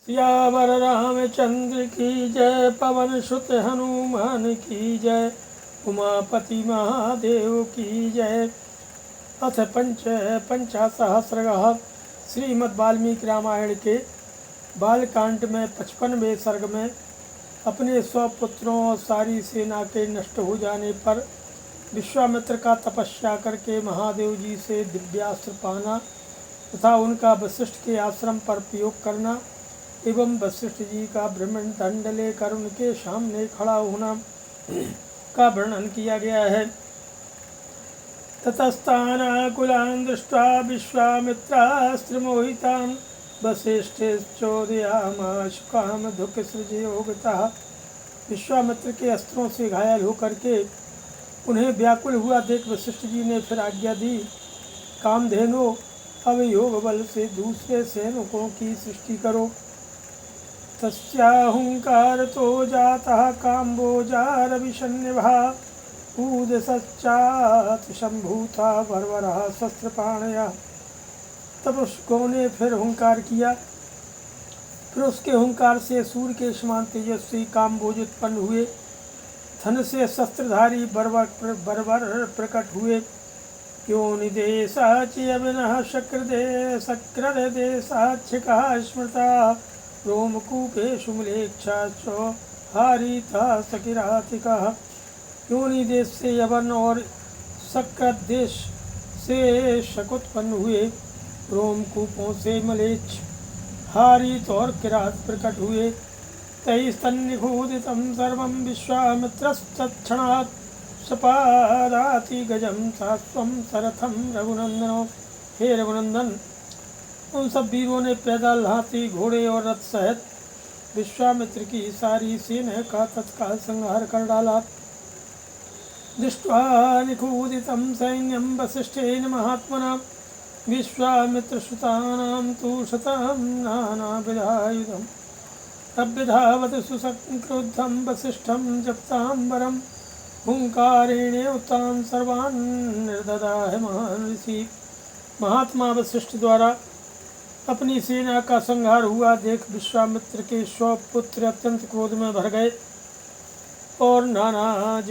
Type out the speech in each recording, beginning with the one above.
सियावर रामचंद्र की जय, पवन सुत हनुमान की जय, उमापति महादेव की जय। अथ पंचासहस्रः श्रीमद् वाल्मीकि रामायण के बालकांड में 55वें सर्ग में अपने स्वपुत्रों और सारी सेना के नष्ट हो जाने पर विश्वामित्र का तपस्या करके महादेव जी से दिव्यास्त्र पाना तथा उनका वशिष्ठ के आश्रम पर प्रयोग करना एवं वशिष्ठ जी का ब्रह्मण दंड लेकर उनके सामने खड़ा होना का वर्णन किया गया है। ततस्तानाकुलान् दृष्ट्वा विश्वामित्रास्त्रमोहितान् वसिष्ठश्चोदयामास कामधुक्सृजयोगतः। विश्वामित्र के अस्त्रों से घायल होकर के उन्हें व्याकुल हुआ देख वशिष्ठ जी ने फिर आज्ञा दी, कामधेनु अब योग बल से दूसरे सैनिकों की सृष्टि करो। तस्याहुंकारतो जातः काम्बोजारविषन्निभः ऊदसश्चात् सम्भूता बर्बरः शस्त्रपाणयः। तब उस गौ ने फिर हुंकार किया, फिर उसके हुंकार से सूर्य के समान तेजस्वी काम्बोज उत्पन्न हुए, धन से शस्त्रधारी बर्बर प्रकट हुए। योनिदेशाच्यविनः शक्रदेशाच्छिकः स्मृता रोमकूपेषु मलेच्छाश्च हारिता सकिरातिकः। योनि देश से यवन और सकृत देश से शक उत्पन्न हुए, रोमकूपों से मलेच्छ हारित और किरात प्रकट हुए। तैस्तन्निगूदितं सर्वं विश्वामित्रस्तत्क्षणात् सपादाति गजं सात्वं सरथं रघुनंदनो। हे रघुनंदन, उन सब वीरों ने पैदल, हाथी, घोड़े और रथ सहित विश्वामित्र की सारी सेना का तत्काल संहार कर डाला। दृष्ट्वा निगूदितं सैन्यं वसिष्ठेन महात्मना विश्वामित्रसुतानां तु शतं नानाविधायुधम्। तद्विधावत् सुसंक्रुद्धं वसिष्ठं जप्ताम्बरं हुंकारेणेवतान् सर्वान् निर्ददाह महान् ऋषि। महात्मा वशिष्ठ द्वारा अपनी सेना का संहार हुआ देख विश्वामित्र के 100 पुत्र अत्यंत क्रोध में भर गए और नाना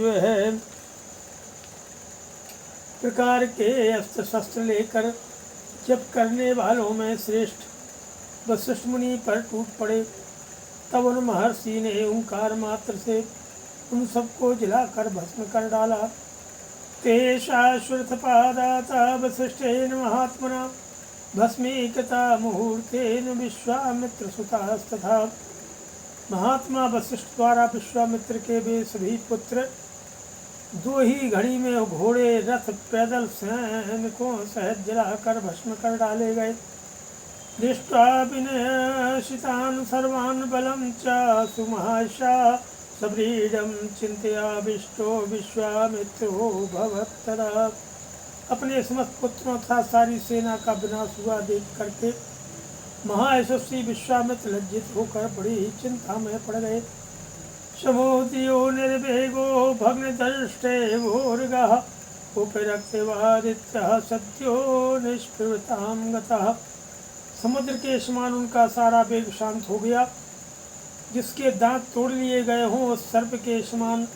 प्रकार के अस्त्र शस्त्र लेकर जप करने वालों में श्रेष्ठ वशिष्ठ मुनि पर टूट पड़े। तब उन महर्षि ने ओंकार मात्र से उन सबको जलाकर भस्म कर डाला। तेषाश्वत्थपादाता वसिष्ठेन महात्मना भस्मीकृता मुहूर्तेन विश्वामित्रसुतास्तथा। महात्मा वशिष्ठ द्वारा विश्वामित्र के वे सभी पुत्र 2 ही घड़ी में घोड़े, रथ, पैदल सैनिकों सहित जलाकर भस्म कर डाले गए। दृष्ट्वा विनाशितान् सर्वान् बलं च सुमहाशा सव्रीडं चिन्तयाविष्टो विश्वामित्रो भवत्तदा। अपने समस्त पुत्रों तथा सारी सेना का विनाश हुआ देख करके महायशस्वी विश्वामित्र लज्जित होकर बड़ी ही चिंता में पड़ गए। समोदियो निर्वेगो भग्नदृष्टे भोर्गः उपरक्तवादित्यः सत्यो निष्प्रवृतां गतः। समुद्र के समान उनका सारा वेग शांत हो गया, जिसके दांत तोड़ लिए गए हों उस सर्प के समान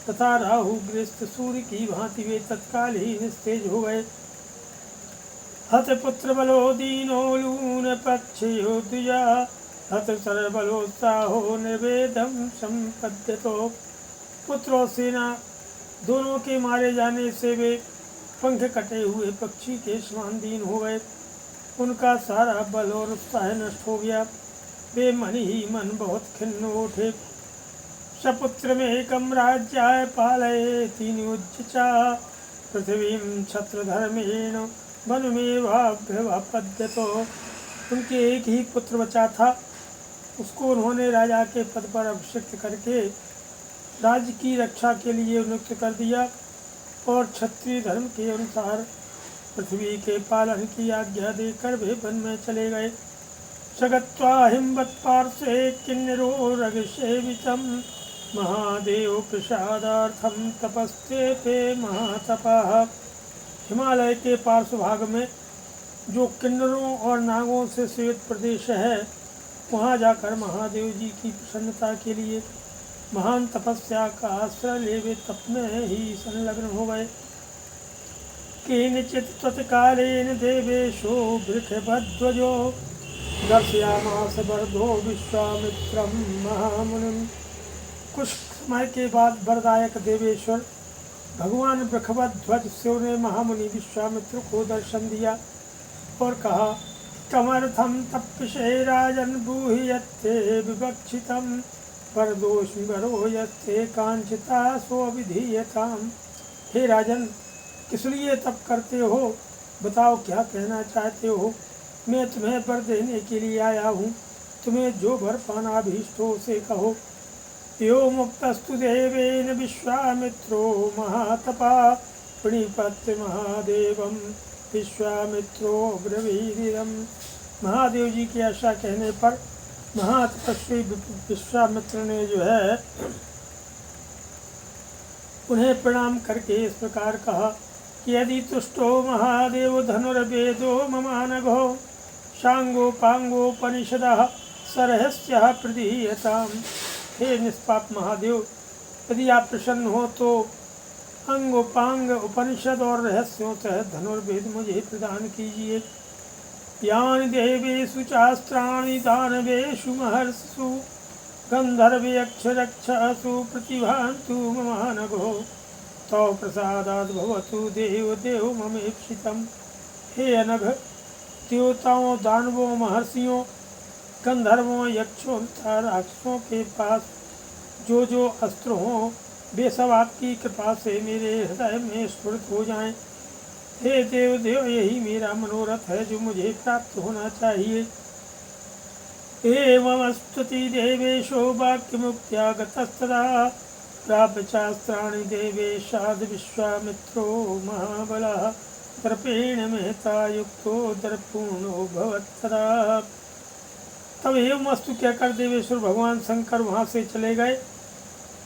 तथा राहुग्रस्त सूर्य की भांति वे तत्काल ही निस्तेज हो गए। हत पुत्र बलो दीनो लून पक्षयो द्विजा हत सर्वलोत्साहो निर्वेदम संपद्यतो। पुत्र और सेना दोनों के मारे जाने से वे पंख कटे हुए पक्षी के समान दीन हो गए। उनका सारा बल और उत्साह नष्ट हो गया। वे मन ही मन बहुत खिन्न उठे। सपुत्र में एकम राज्याय पालयेति नियुज्य पृथ्वीं छत्रधर्मेण वनमेवाभ्यवपद्यतो। उनके एक ही पुत्र बचा था, उसको उन्होंने राजा के पद पर अभिषिक्त करके राज्य की रक्षा के लिए नियुक्त कर दिया और क्षत्रिय धर्म के अनुसार पृथ्वी के पालन की आज्ञा देकर वे वन में चले गए। सगत्वा हिमवत्पार्श्वे किन्नरो रघुसेवितं महादेव प्रसादार्थम तपस्ते ते महातपः। हिमालय के पार्श्व भाग में जो किन्नरों और नागों से सेवित प्रदेश है, वहाँ जाकर महादेव जी की प्रसन्नता के लिए महान तपस्या का आश्रय ले वे तप में ही संलग्न हो गए। केनचित् तत्कालेन देवेशो वृषभध्वजो दर्शयामास वरदो विश्वामित्रं महामुनिम्। कुछ समय के बाद वरदायक देवेश्वर भगवान वृषभध्वज शिव ने महामुनि विश्वामित्र को दर्शन दिया और कहा, तमर्थं तप्यसे राजन् ब्रूहि यत्ते विवक्षितं वरदोऽस्मि वरो यत्ते कांक्षिता सो विधीयताम्। हे राजन, किस लिए तप करते हो? बताओ क्या कहना चाहते हो? मैं तुम्हें वर देने के लिए आया हूँ। तुम्हें जो वर पाना अभीष्ट हो उसे कहो। यो मुक्तस्तु देवेन विश्वामित्रो महातपा प्रणिपत्य महादेवम विश्वामित्रो ब्रवीरिदम्। महादेव जी के ऐसा कहने पर महातपस्वी विश्वामित्र ने जो है उन्हें प्रणाम करके इस प्रकार कहा कि यदि तुष्टो महादेव धनुर्वेदो ममानघो सांगोपांगोपनिषदः सरहस्यः प्रदीयताम्। हे निष्पाप महादेव, यदि आप प्रसन्न हो तो अंगोपांग उपनिषद और रहस्यों सहित धनुर्वेद मुझे प्रदान कीजिए। यानि देवेषु चास्त्राणि दानवेषु महर्षिषु गंधर्वयक्षरक्षसु प्रतिभान्तु ममानघो तव प्रसादाद् भवतु देव देव ममेप्सितम्। हे अनघ, देवताओं, दानवों, महर्षियों, गंधर्वों, यक्षों तथा राक्षसों के पास जो अस्त्र हों वे सब आपकी कृपा से मेरे हृदय में स्फुरित हो जाएं। हे देव देव, यही मेरा मनोरथ है जो मुझे प्राप्त होना चाहिए। एवमस्तुति देवेशो वाक्यमुक्त्या गतस्तदा प्राप्य शास्त्राणि देवेशाद् विश्वामित्रो महाबलः दर्पेण महता युक्तो दर्पूर्णो भवत्तदा। तब एवमस्तु कहकर देवेश्वर भगवान शंकर वहाँ से चले गए।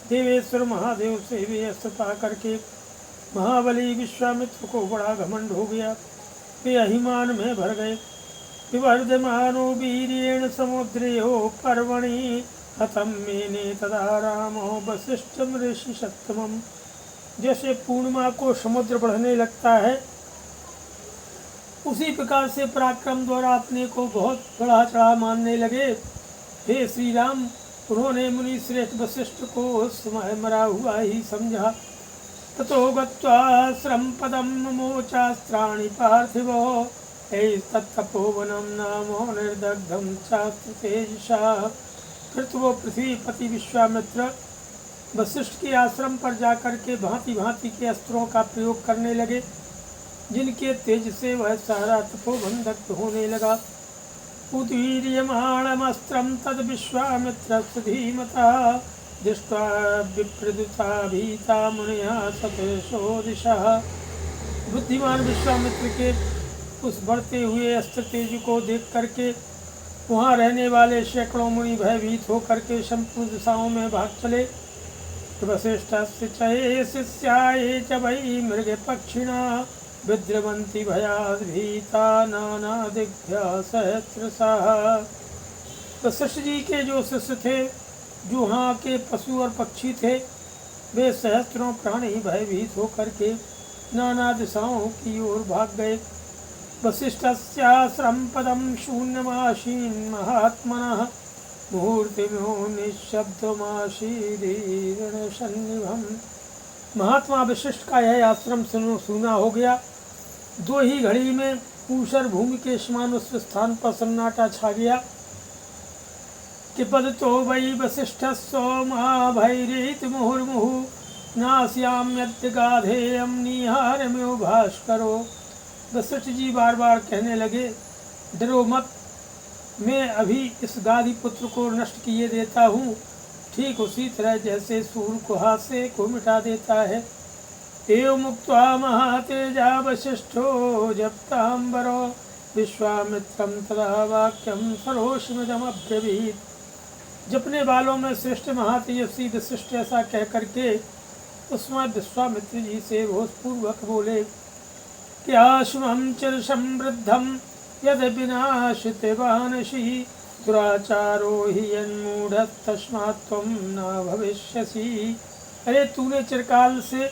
देवेश्वर महादेव से वे अस्त्र पा करके महाबली विश्वामित्र को बड़ा घमंड हो गया। वे अभिमान में भर गए। विवर्धमानो वीर्येण समुद्रयो पर्वणि हतं मेने तदा रामो वसिष्ठं ऋषि सत्तमम्। जैसे पूर्णिमा को समुद्र बढ़ने लगता है उसी प्रकार से पराक्रम द्वारा अपने को बहुत बड़ा चढ़ा मानने लगे। हे श्री राम, उन्होंने मुनि श्रेष्ठ वशिष्ठ को उस समय मरा हुआ ही समझा। ततो गत्वा श्रमपदं मोचास्त्राणि पार्थिवो तत्तपोवनं नामो निर्दग्धं शास्त्र तेजसा। फिर तो वो पृथ्वीपति विश्वामित्र वशिष्ठ के आश्रम पर जाकर के भांति भांति के अस्त्रों का प्रयोग करने लगे, जिनके तेज से वह सारा तपोवन दग्ध होने लगा। उदीर्यमाणमस्त्रं तद विश्वामित्रस्य धीमतः दृष्ट्वा विप्रदुता भीता मुनयः सपेशो दिशः। बुद्धिमान विश्वामित्र के उस बढ़ते हुए अस्त्र तेज को देख करके वहाँ रहने वाले सैकड़ों मुनि भयभीत होकर के संपूर्ण दिशाओं में भाग चले। वसिष्ठस्य च शिष्याये च वै मृगपक्षिणा विद्रवन्ति भयाद् भीता नानादिभ्यः सहस्रशः। वशिष्ठ जी के जो शिष्य थे, जो वहाँ के पशु और पक्षी थे, वे सहस्त्रों प्राणी भयभीत होकर के नाना दिशाओं की ओर भाग गए। वसिष्ठस्याश्रमपदं शून्यमासीन् महात्मनः मुहूर्तिनो निःशब्दमासीदीर्णसन्निभम्। महात्मा वशिष्ठ का यह आश्रम सूना हो गया। दो ही घड़ी में ऊषर भूमि के समान उस स्थान पर सन्नाटा छा गया कि पदतो वै वसिष्ठस्सो महाभैरेत मुहुर्मुहुः नास्याम्यद्य गाधेयं निहारम्यो भास्करो। वशिष्ठ जी बार बार कहने लगे, डरो मत, मैं अभी इस गाधी पुत्र को नष्ट किए देता हूँ, ठीक उसी तरह जैसे सूर्य कुहासे को मिटा देता है। एवं मुक्त्वा महातेजा वसिष्ठो जप्तांबरो विश्वामित्रं तदा वाक्यं सरोषमिदमब्रवीत्। जपने वालों में श्रेष्ठ महातेजस्वी वशिष्ठ ऐसा कह करके उसमें विश्वामित्र जी से रोषपूर्वक बोले, क्या शुभं चिर समृद्धं यद विनाशिते वानसि दुराचारो हि यन्मूढ़स्तस्मात् त्वं न भविष्यसि। अरे तूने चिरकाल से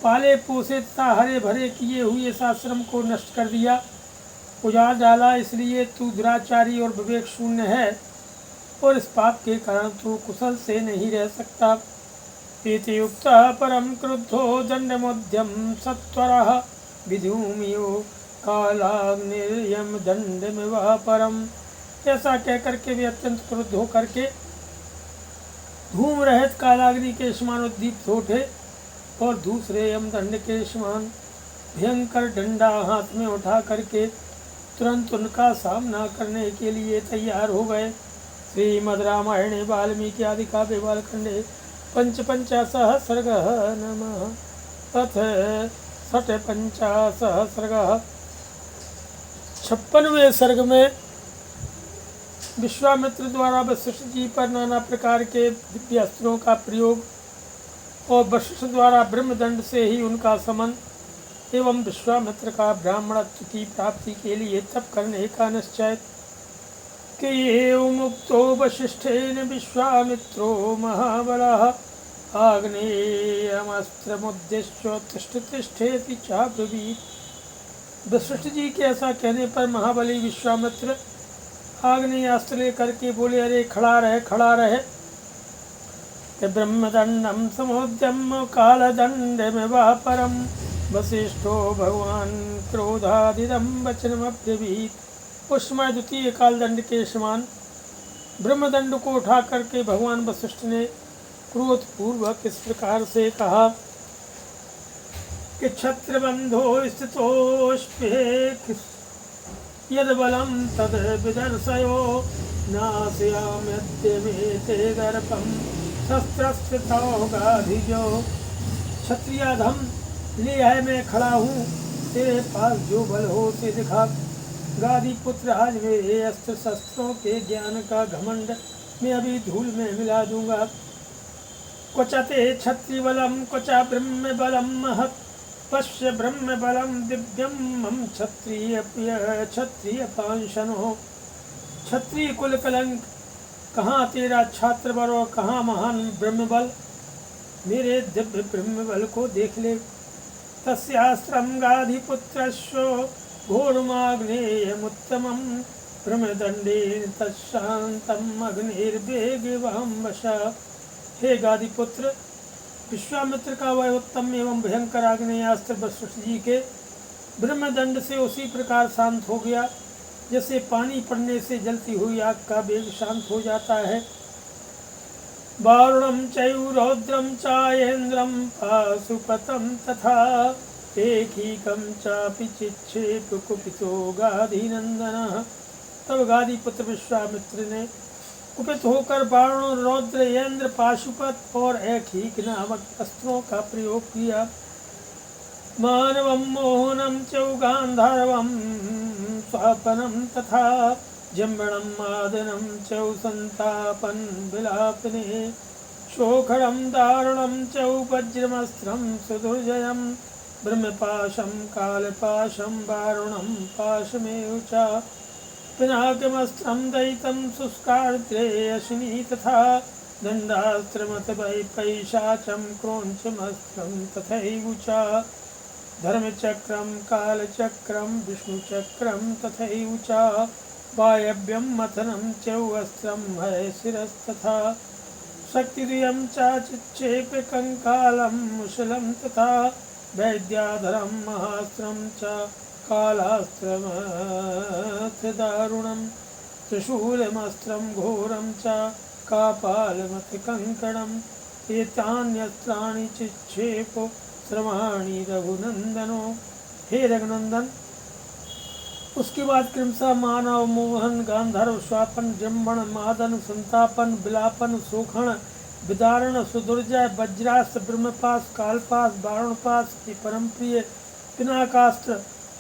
पाले पोसे तथा हरे भरे किए हुए इस आश्रम को नष्ट कर दिया, उजाड़ डाला, इसलिए तू दुराचारी और विवेक शून्य है और इस पाप के कारण तू कुशल से नहीं रह सकता। इति उक्तः परम क्रुद्धो दंडमुद्यम सत्वरः विधूमियो कालाग्निर्यम दंडमिव परम। ऐसा कहकर के वे अत्यंत क्रुद्ध होकर के धूम रहित कालाग्नि के समान उद्दीप्त उठे और दूसरे यमदंड के समान भयंकर डंडा हाथ में उठा करके तुरंत उनका सामना करने के लिए तैयार हो गए। श्रीमद् रामायणे वाल्मीकि आदि काव्ये बालखंडे पंचपंचाशः सर्गः नमः। अथ षट्पंचाशः सर्गः। 56वें सर्ग में विश्वामित्र द्वारा वशिष्ठ जी पर नाना प्रकार के दिव्य अस्त्रों का प्रयोग और वशिष्ठ द्वारा ब्रह्मदंड से ही उनका समन एवं विश्वामित्र का ब्राह्मणत्व की प्राप्ति के लिए तप करने का निश्चय कि एवं मुक्तो वशिष्ठेन विश्वामित्रो महाबलः आग्नेयमस्त्रमुद्दिश्य तिष्ठ तिष्ठेति चाब्रवीत्। वशिष्ठ जी के ऐसा कहने पर महाबली विश्वामित्र आग्नेयास्त्र लेकर के बोले, अरे खड़ा रहे खड़ा रहे। ब्रह्मदंडम समुद्यम कालदंडमिव परम वशिष्ठो भगवान क्रोधादिदम वचनमब्रवीत्। उस समय द्वितीय कालदंड के समान ब्रह्मदंड को उठा करके भगवान वशिष्ठ ने क्रोध पूर्वक इस प्रकार से कहा कि क्षत्रबंधो स्थितोष्पे यद बलम तद विदर्शयो नास्याम्यद्य मे ते दर्पम शस्त्रस्थितौगाधिजो। क्षत्रियाधम ले है, मैं खड़ा हूँ, तेरे पास जो बल हो से दिखा। गादी पुत्र, आज मेरे अस्त्र शस्त्रों के ज्ञान का घमंड मैं अभी धूल में मिला दूंगा। क्वचते क्षत्रिय बलम क्वचा ब्रह्म बलम महत् पश्य ब्रह्म बलम दिव्यम मम क्षत्रिय पांशनो। क्षत्रिय कुल कलंक, कहाँ तेरा छात्र बल और कहाँ महान ब्रह्म बल। मेरे दिव्य ब्रह्म बल को देख ले। तस्यास्त्रम गाधिपुत्रस्यो घोरमाग्नेयमुत्तमं ब्रह्मदंडेन तत्शांतम अग्निर्वेगवहं वशः। हे गाधिपुत्र, विश्वामित्र का वह उत्तम एवं भयंकर आग्नेयास्त्र वशिष्ठ जी के ब्रह्मदंड से उसी प्रकार शांत हो गया जैसे पानी पड़ने से जलती हुई आग का वेग शांत हो जाता है। वारुणम चैव रौद्रम चायेन्द्रम पाशुपतम तथा एकीकम चापि चिक्षेप कुपितो गाधिनंदन। तब गाधिपुत्र विश्वामित्र ने कुपित होकर वारुण, रौद्र, यंद्र, पाशुपत और एकीक नामक अस्त्रों का प्रयोग किया। मानवम मोहनम चौ गांधारवम स्वापनम तथा जम्बणम मादनम चौ संतापन विलापने शोखरम दारुणम चौ वज्रमस्त्रम सुदुर्जयम ब्रह्मपाशम कालपाशम वारुणम पाशमेव च पिनाकमस्त्रम दयितं शुष्कार्द्रे अश्विनी तथा दंडास्त्रमत पैशाचम क्रोंचमस्त्रम तथैव च धर्मचक्रम कालचक्रम विष्णुचक्रम तथैव च वायव्यम मथनं चौस्त्रम है शिरस्तथा शक्तिद्वयं च चिक्षेप कंकालं मुशलं तथा वैद्याधरं महास्त्रं च कालास्त्रमथ दारुणं त्रिशूलमस्त्रं घोरं च कापालमथ कंकणम् एतान्यस्त्राणि चिक्षेपो श्रवाणि रघुनंदनो। हे रघुनंदन, उसके बाद क्रमशः मानव, मोहन, गांधर्व, स्वापन, जम्बण, मादन, संतापन, विलापन, शोखण, विदारण, सुदुर्जय, वज्रास्त्र, ब्रह्मपास, कालपास, वारुणपास की परम प्रिय पिनाकास्त्र,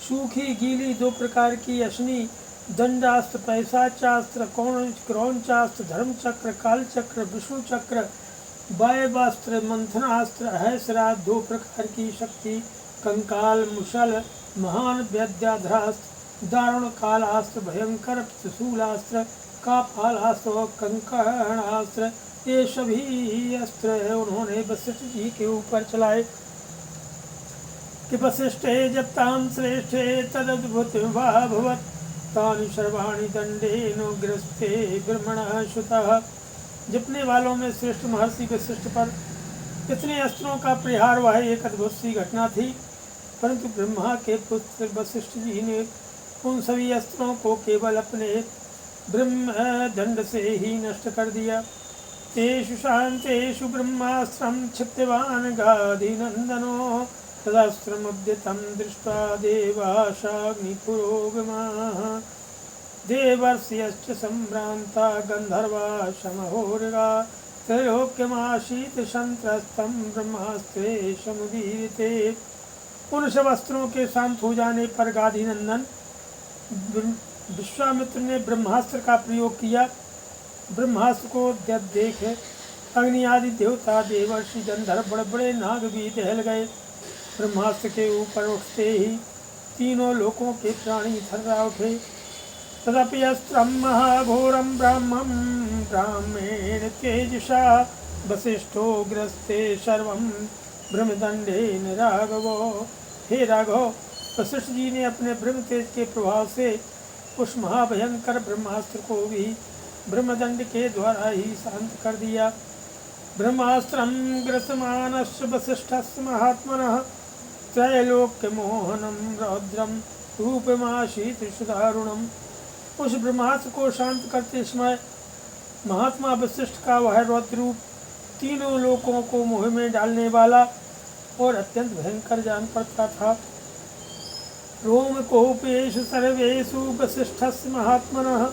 सूखी गीली दो प्रकार की अश्नि, दंडास्त्र, पैशाचास्त्र, क्रौंचास्त्र, धर्मचक्र, कालचक्र, विष्णुचक्र, वायवास्त्र, मंथनास्त्र, हैसराज दो प्रकार की शक्ति, कंकाल, मुशल, महान वैद्याधरास्त्र, दारुण कालास्त्र, भयंकर त्रिशूलास्त्र, का पालास्त्र कंकणास्त्र ये सभी अस्त्र उन्होंने वशिष्ठ जी के ऊपर चलाए कि वशिष्ठे जब ताम श्रेष्ठे तदद्भुत भवत् तानि सर्वाणि दंडेनुग्रस्ते ब्रह्मणः श्रुतः। जपने वालों में श्रेष्ठ महर्षि वशिष्ठ पर इतने अस्त्रों का प्रहार वह एक अद्भुत सी घटना थी, परंतु ब्रह्मा के पुत्र वशिष्ठ जी ने उन सभी अस्त्रों को केवल अपने ब्रह्म दंड से ही नष्ट कर दिया। तेषु शान्तेषु ब्रह्मास्त्रं क्षिप्तवान् गाधिनन्दनो तदास्त्रमुद्यतं दृष्ट्वा देवाशाग्निपुरोगमाः देवर्षयश्च सम्भ्रान्ता गन्धर्वा समहोरगा त्रैलोक्यमासीत् संत्रस्तं ब्रह्मास्त्रे समुदीरिते। उन सब अस्त्रों के शांत हो जाने पर गाधिनंदन विश्वामित्र ने ब्रह्मास्त्र का प्रयोग किया। ब्रह्मास्त्र को देख अग्नि आदि देवता देवर्षि गंधर्व बड़े बड़े नाग भी दहल गए। ब्रह्मास्त्र के ऊपर उठते ही तीनों लोकों के प्राणी थर्रा उठे। तदपि अस्त्रं महाघोरं ब्राह्मं ब्राह्मेण तेजसा वसिष्ठो ग्रस्ते सर्वं ब्रह्मदंडेन राघवो। हे राघव, वशिष्ठ जी ने अपने ब्रह्म तेज के प्रभाव से उस महाभयंकर ब्रह्मास्त्र को भी ब्रह्मदंड के द्वारा ही शांत कर दिया। ब्रह्मास्त्रं ग्रसमानस्य वसिष्ठस्य महात्मनः त्रैलोक्यमोहनं रौद्रं रूपमासीत् सुदारुणम्। उस ब्रह्मास्त्र को शांत करते समय महात्मा वशिष्ठ का वह रौद्र रूप तीनों लोकों को मोह में डालने वाला और अत्यंत भयंकर जान पड़ता था। रोमकोपेषु सर्वेषु वसिष्ठस्य महात्मनः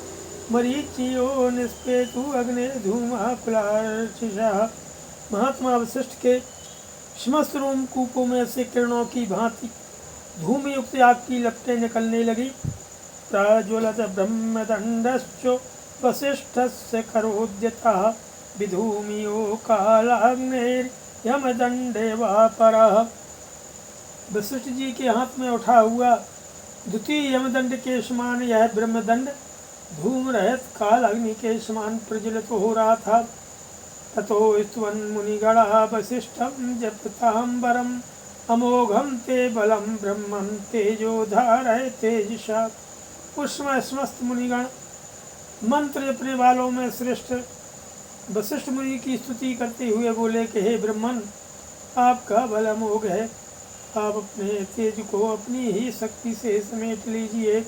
मरीचियो निस्पेतु अग्ने धूमाकुलार्चिषः। महात्मा वशिष्ठ के समस्त रोमकूपों में से किरणों की भांति धूमयुक्त आग की लपटें निकलने लगी। प्राज्वलत ब्रह्मदंडश्च वसिष्ठस्य करोद्यतः विधूमियो कालाग्नेर्यमदंडेवापरः। वशिष्ठ जी के हाथ में उठा हुआ द्वितीय यमदंड के समान यह ब्रह्मदंड धूम रहित काल अग्नि के समान प्रज्वलित हो रहा था। ततो स्तुवन्मुनिगणा वसिष्ठं जपताम्बरम् अमोघं ते बलं ब्रह्मं तेजोधारय तेजसा। उस समय समस्त मुनिगण मंत्र जपने वालों में श्रेष्ठ वशिष्ठ मुनि की स्तुति करते हुए बोले कि हे ब्रह्मन, आपका बल अमोघ है, आप अपने तेज को अपनी ही शक्ति से समेट लीजिए।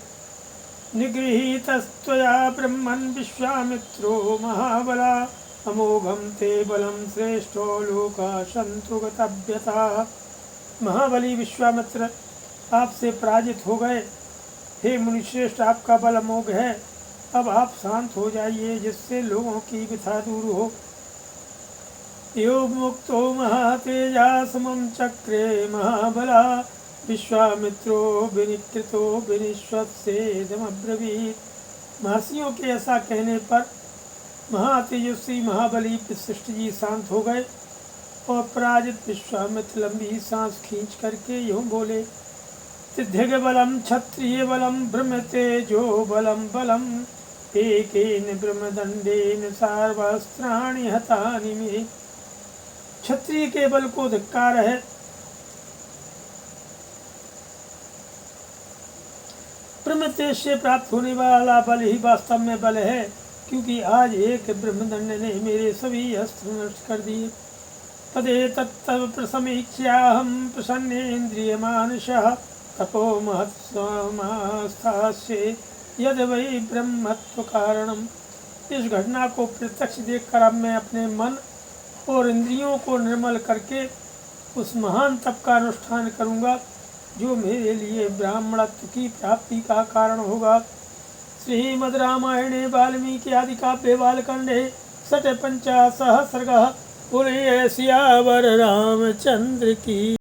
निगृहीतस्त्वया ब्रह्मन् विश्वामित्रो महाबला अमोघं ते बलं श्रेष्ठो लोका सन्तु गतव्यता। महाबली विश्वामित्र आपसे पराजित हो गए। हे मुनिश्रेष्ठ, आपका बल अमोघ है, अब आप शांत हो जाइए जिससे लोगों की व्यथा दूर हो। यो मुक्तो महातेजा समं चक्रे महाबला विश्वामित्रो विनिकृतो विनिश्वसेदमब्रवीत्। महर्षियों के ऐसा कहने पर महातेजस्वी महाबली वशिष्ठ जी शांत हो गए और पराजित विश्वामित्र लंबी सांस खींच करके यूं बोले। सिद्धिग बलम क्षत्रिय बलम ब्रह्म तेजो बलम बलम एकेन ब्रह्मदंडेन सर्वास्त्राणि हतानि मे। क्षत्रिय के बल को धिक्कार है, ब्रह्म तेज से प्राप्त होने वाला बल ही वास्तव में बल है, क्योंकि आज एक ब्रह्मदंड ने मेरे सभी अस्त्र नष्ट कर दिए। तदेतत्तव प्रसमीक्ष्याहं प्रसन्नेन्द्रियमानसः तपो महत्स्थास्ये यद वै ब्रह्मत्व कारणम। इस घटना को प्रत्यक्ष देखकर अब मैं अपने मन और इंद्रियों को निर्मल करके उस महान तप का अनुष्ठान करूँगा जो मेरे लिए ब्राह्मणत्व की प्राप्ति का कारण होगा। श्रीमद् रामायणे वाल्मीकि आदि काव्ये बालकांडे षट् पंचाशः सर्गः। बोलिए सियावर रामचंद्र की।